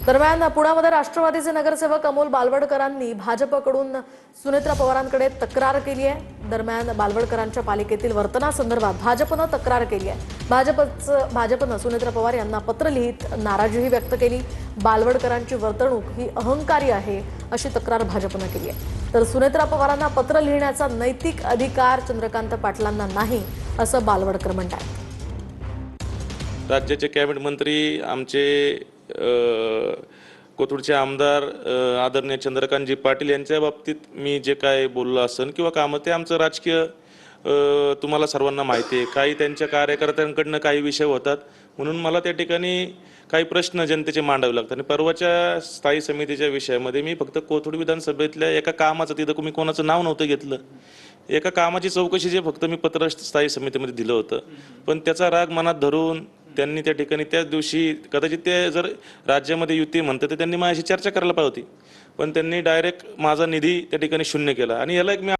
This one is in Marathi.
दरम्यान पुण्यामध्ये राष्ट्रवादीचे नगरसेवक अमोल बालवडकरांनी भाजपकडून सुनेत्रा पवारांकडे तक्रार केली आहे। दरम्यान बालवडकरांच्या पालिकेतील वर्तनासंदर्भात भाजपनं तक्रार केली आहे। भाजपनं सुनेत्रा पवार यांना पत्र लिहित नाराजीही व्यक्त केली। बालवडकरांची वर्तणूक ही अहंकारी आहे अशी तक्रार भाजपनं केली आहे। तर सुनेत्रा पवारांना पत्र लिहिण्याचा नैतिक अधिकार चंद्रकांत पाटलांना नाही असं बालवडकर म्हणतात। राज्याचे कॅबिनेट मंत्री आमचे कोथरूडचे आमदार आदरणीय चंद्रकांतजी पाटील यांच्या बाबतीत मी जे काय बोललो असन किंवा कामं ते आमचं राजकीय तुम्हाला सर्वांना माहिती आहे। काही त्यांच्या कार्यकर्त्यांकडनं काही विषय होतात म्हणून मला त्या ठिकाणी काही प्रश्न जनतेचे मांडावे लागतात। आणि परवाच्या स्थायी समितीच्या विषयामध्ये मी फक्त कोथरूड विधानसभेतल्या एका कामाचं, तिथं मी कोणाचं नाव नव्हतं घेतलं, एका कामाची चौकशी जे फक्त मी पत्र स्थायी समितीमध्ये दिलं होतं, पण त्याचा राग मनात धरून त्यांनी त्या ठिकाणी त्याच दिवशी कदाचित ते जर राज्यामध्ये युती म्हणतात तर त्यांनी माझ्याशी चर्चा करायला पाहिजे होती, पण त्यांनी डायरेक्ट माझा निधी त्या ठिकाणी शून्य केला। आणि याला एक मी